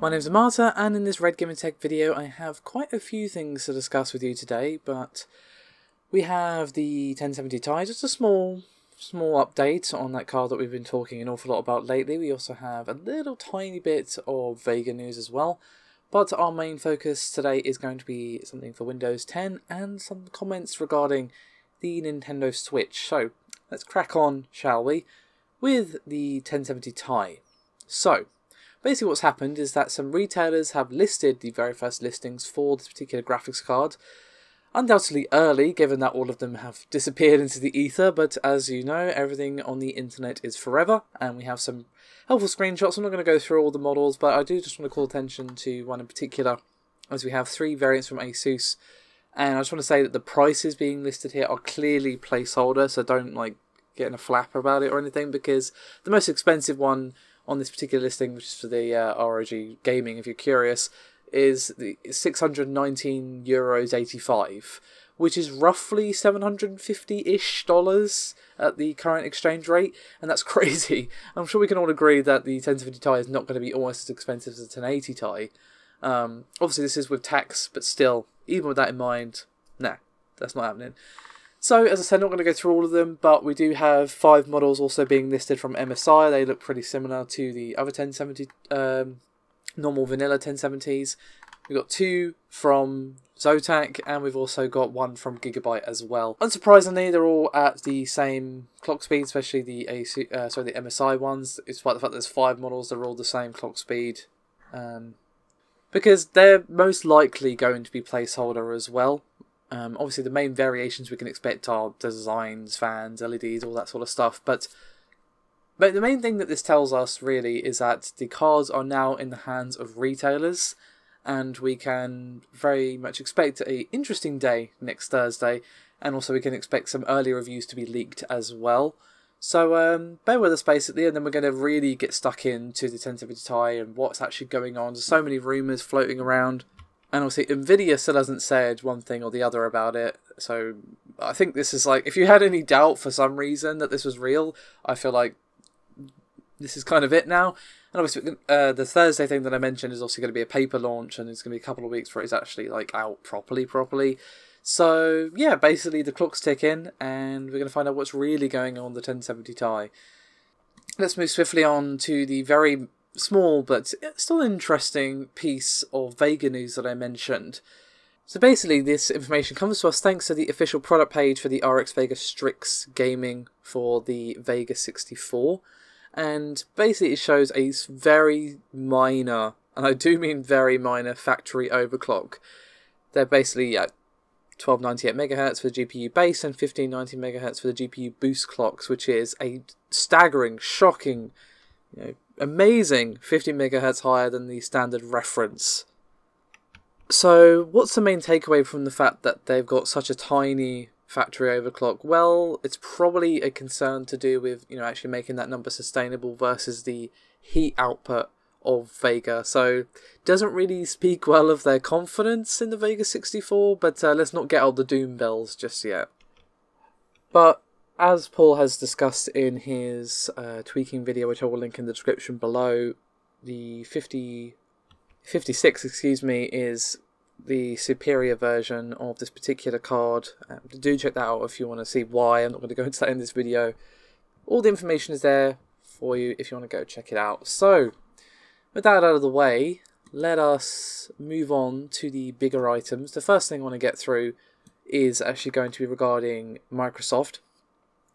My name's Amata, and in this Red Gaming Tech video I have quite a few things to discuss with you today, but we have the 1070 Ti, just a small update on that card that we've been talking an awful lot about lately. We also have a little tiny bit of Vega news as well, but our main focus today is going to be something for Windows 10 and some comments regarding the Nintendo Switch. So let's crack on, shall we, with the 1070 Ti. So basically what's happened is that some retailers have listed the very first listings for this particular graphics card. Undoubtedly early, given that all of them have disappeared into the ether, but as you know, everything on the internet is forever, and we have some helpful screenshots. I'm not going to go through all the models, but I do just want to call attention to one in particular, as we have three variants from ASUS, and I just want to say that the prices being listed here are clearly placeholder, so don't get in a flap about it or anything, because the most expensive one on this particular listing, which is for the ROG Gaming, if you're curious, is the €619.85, which is roughly $750-ish at the current exchange rate, and that's crazy. I'm sure we can all agree that the 1070 Ti is not going to be almost as expensive as the 1080 Ti. Obviously this is with tax, but still, even with that in mind, nah, that's not happening. So, as I said, I'm not going to go through all of them, but we do have 5 models also being listed from MSI. They look pretty similar to the other 1070, normal vanilla 1070s. We've got 2 from Zotac, and we've also got 1 from Gigabyte as well. Unsurprisingly, they're all at the same clock speed, especially the the MSI ones. Despite the fact that there's 5 models, they're all the same clock speed. Because they're most likely going to be placeholder as well. Obviously the main variations we can expect are designs, fans, LEDs, all that sort of stuff, but the main thing that this tells us really is that the cards are now in the hands of retailers, and we can very much expect an interesting day next Thursday, and also we can expect some early reviews to be leaked as well. So bear with us basically, and then we're going to really get stuck into the 1070 Ti and what's actually going on. There's so many rumours floating around. And obviously, Nvidia still hasn't said one thing or the other about it. So I think this is if you had any doubt for some reason that this was real, I feel like this is kind of it now. And obviously, the Thursday thing that I mentioned is also going to be a paper launch, and it's going to be a couple of weeks before it's actually out properly. So yeah, basically the clock's ticking, and we're going to find out what's really going on the 1070 Ti. Let's move swiftly on to the very small but still interesting piece of Vega news that I mentioned. So basically this information comes to us thanks to the official product page for the RX Vega Strix Gaming for the Vega 64, and basically it shows a very minor, and I do mean very minor, factory overclock. They're basically at 1298 MHz for the GPU base and 1590 MHz for the GPU boost clocks, which is a staggering, shocking, amazing 50 MHz higher than the standard reference. So what's the main takeaway from the fact that they've got such a tiny factory overclock? Well, it's probably a concern to do with actually making that number sustainable versus the heat output of Vega. So it doesn't really speak well of their confidence in the Vega 64, but let's not get all the doom bells just yet. But as Paul has discussed in his tweaking video, which I will link in the description below, the 56, is the superior version of this particular card. Do check that out if you want to see why. I'm not going to go into that in this video. All the information is there for you if you want to go check it out. So, with that out of the way, let us move on to the bigger items. The first thing I want to get through is actually going to be regarding Microsoft.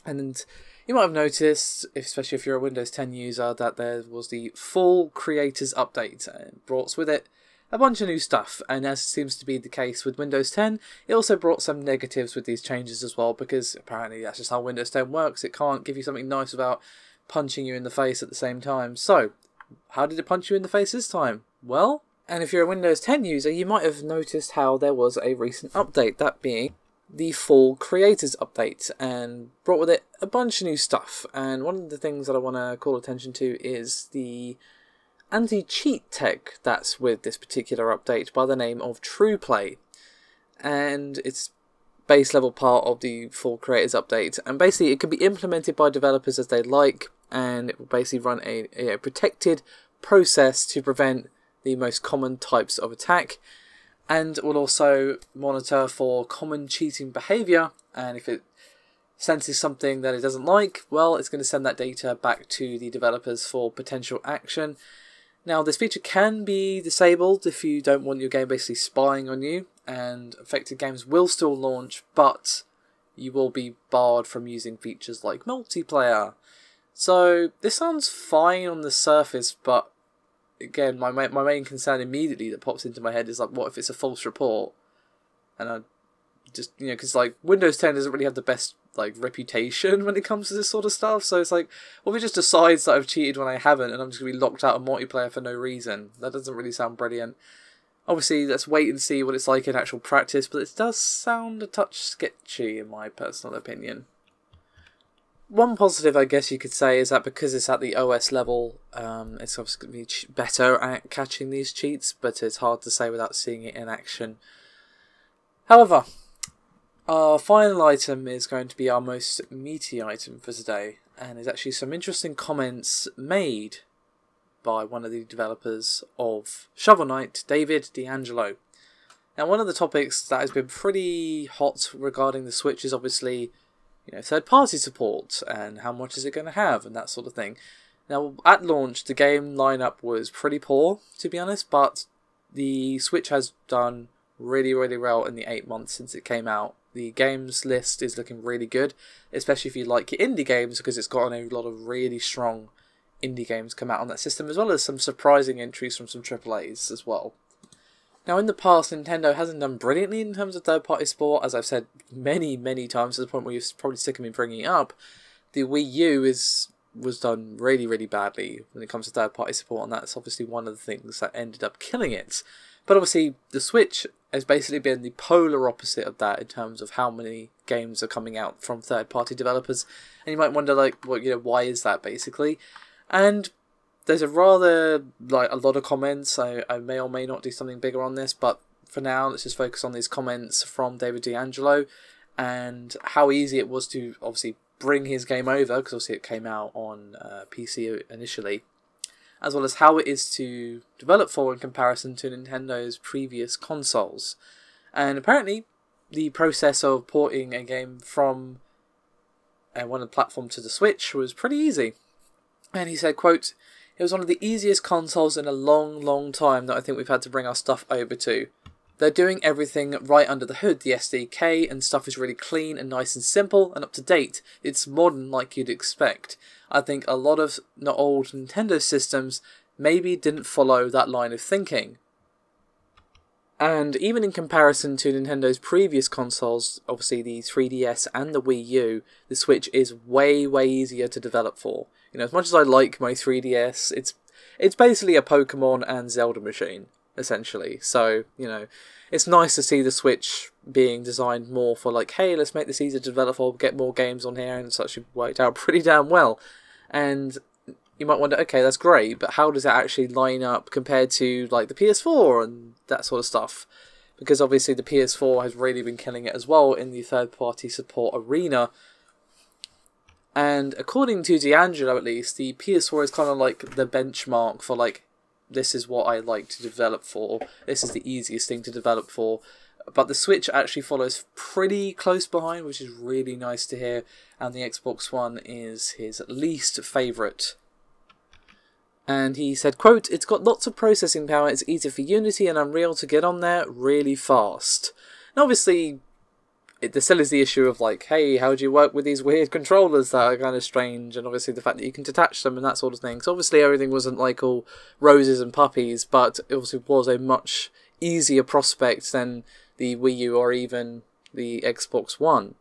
And you might have noticed, especially if you're a Windows 10 user, that there was the full Creators Update. It brought with it a bunch of new stuff, and as seems to be the case with Windows 10, it also brought some negatives with these changes as well, because apparently that's just how Windows 10 works. It can't give you something nice without punching you in the face at the same time. So, how did it punch you in the face this time? Well, and if you're a Windows 10 user, you might have noticed how there was a recent update, that being the full Creators Update, and brought with it a bunch of new stuff. And one of the things that I want to call attention to is the anti-cheat tech that's with this particular update by the name of TruePlay, and it's base level part of the full Creators Update, and basically it can be implemented by developers as they like, and it will basically run a protected process to prevent the most common types of attack, and will also monitor for common cheating behaviour, and if it senses something that it doesn't like, well, it's going to send that data back to the developers for potential action. Now, this feature can be disabled if you don't want your game basically spying on you, and affected games will still launch, but you will be barred from using features like multiplayer. So this sounds fine on the surface, but again, my main concern immediately that pops into my head is like, what if it's a false report? And I just, you know, because like Windows 10 doesn't really have the best like reputation when it comes to this sort of stuff. So it's like, well, if it just decides that I've cheated when I haven't, and I'm just gonna be locked out of multiplayer for no reason, that doesn't really sound brilliant. Obviously, let's wait and see what it's like in actual practice, but it does sound a touch sketchy in my personal opinion. One positive, I guess you could say, is that because it's at the OS level, it's obviously going to be better at catching these cheats, but it's hard to say without seeing it in action. However, our final item is going to be our most meaty item for today, and there's actually some interesting comments made by one of the developers of Shovel Knight, David D'Angelo. Now, one of the topics that has been pretty hot regarding the Switch is obviously, you know, third-party support and how much is it going to have and that sort of thing. Now, at launch, the game lineup was pretty poor, to be honest, but the Switch has done really, really well in the 8 months since it came out. The games list is looking really good, especially if you like your indie games, because it's gotten a lot of really strong indie games come out on that system, as well as some surprising entries from some AAAs as well. Now, in the past, Nintendo hasn't done brilliantly in terms of third-party support, as I've said many, many times, to the point where you're probably sick of me bringing it up. The Wii U was done really, really badly when it comes to third-party support, and that's obviously one of the things that ended up killing it. But obviously, the Switch has basically been the polar opposite of that in terms of how many games are coming out from third-party developers. And you might wonder, like, well, you know, why is that, basically? And there's a lot of comments. I may or may not do something bigger on this, but for now, let's just focus on these comments from David D'Angelo and how easy it was to obviously bring his game over, because obviously it came out on PC initially, as well as how it is to develop for in comparison to Nintendo's previous consoles. And apparently, the process of porting a game from one of the platform to the Switch was pretty easy. And he said, quote, "It was one of the easiest consoles in a long, long time that I think we've had to bring our stuff over to. They're doing everything right under the hood. The SDK and stuff is really clean and nice and simple and up to date. It's modern like you'd expect. I think a lot of not old Nintendo systems maybe didn't follow that line of thinking." And even in comparison to Nintendo's previous consoles, obviously the 3DS and the Wii U, the Switch is way, way easier to develop for. You know, as much as I like my 3DS, it's basically a Pokemon and Zelda machine, essentially. So, you know, it's nice to see the Switch being designed more for like, hey, let's make this easier to develop for, get more games on here, and it's actually worked out pretty damn well. And you might wonder, okay, that's great, but how does it actually line up compared to like the PS4 and that sort of stuff? Because obviously the PS4 has really been killing it as well in the third-party support arena. And according to D'Angelo, at least, the PS4 is kind of like the benchmark for like, this is what I like to develop for, this is the easiest thing to develop for. But the Switch actually follows pretty close behind, which is really nice to hear, and the Xbox One is his least favourite. And he said, quote, "It's got lots of processing power, it's easy for Unity and Unreal to get on there really fast." And obviously, there still is the issue of like, hey, how do you work with these weird controllers that are kind of strange, and obviously the fact that you can detach them and that sort of thing. So obviously everything wasn't like all roses and puppies, but it obviously was a much easier prospect than the Wii U or even the Xbox One.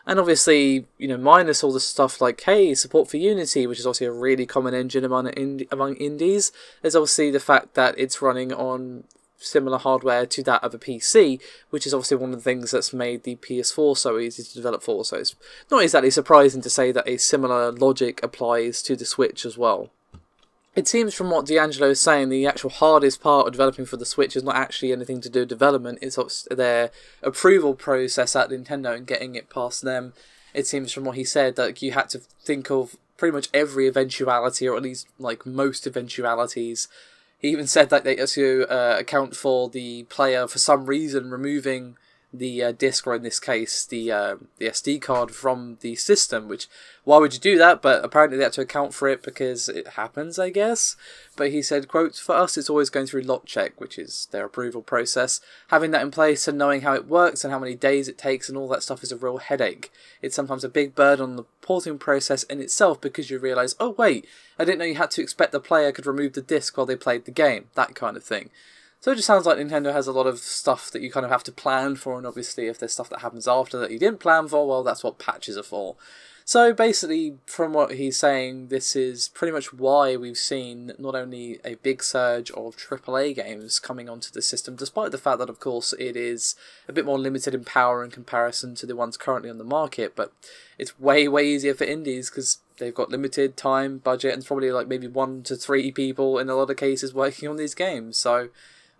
And obviously, you know, minus all the stuff like, hey, support for Unity, which is obviously a really common engine among indies, there's obviously the fact that it's running on similar hardware to that of a PC, which is obviously one of the things that's made the PS4 so easy to develop for. So it's not exactly surprising to say that a similar logic applies to the Switch as well. It seems from what D'Angelo is saying, the actual hardest part of developing for the Switch is not actually anything to do with development, it's their approval process at Nintendo and getting it past them. It seems from what he said that you had to think of pretty much every eventuality, or at least like most eventualities. He even said that they also account for the player for some reason removing the disc, or in this case the SD card from the system, which, why would you do that? But apparently they had to account for it because it happens, I guess. But he said, quote, "For us it's always going through lot check," which is their approval process. "Having that in place and knowing how it works and how many days it takes and all that stuff is a real headache. It's sometimes a big burden on the porting process in itself, because you realise, oh wait, I didn't know you had to expect the player could remove the disc while they played the game," that kind of thing. So it just sounds like Nintendo has a lot of stuff that you kind of have to plan for, and obviously if there's stuff that happens after that you didn't plan for, well, that's what patches are for. So basically, from what he's saying, this is pretty much why we've seen not only a big surge of AAA games coming onto the system, despite the fact that, of course, it is a bit more limited in power in comparison to the ones currently on the market, but it's way, way easier for indies because they've got limited time, budget, and it's probably like maybe 1 to 3 people in a lot of cases working on these games. So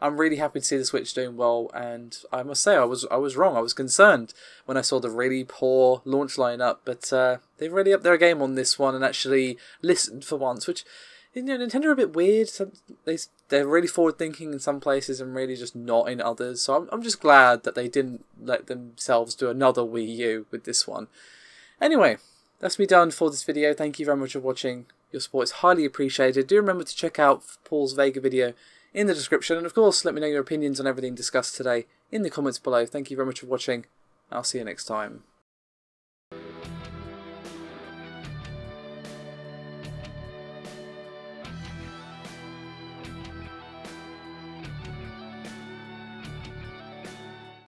I'm really happy to see the Switch doing well, and I must say I was wrong. I was concerned when I saw the really poor launch lineup, but they've really upped their game on this one and actually listened for once, which, you know, Nintendo are a bit weird. They're really forward thinking in some places and really just not in others. So I'm just glad that they didn't let themselves do another Wii U with this one. Anyway, that's me done for this video. Thank you very much for watching. Your support is highly appreciated. Do remember to check out Paul's Vega video in the description, and of course let me know your opinions on everything discussed today in the comments below. Thank you very much for watching. I'll see you next time.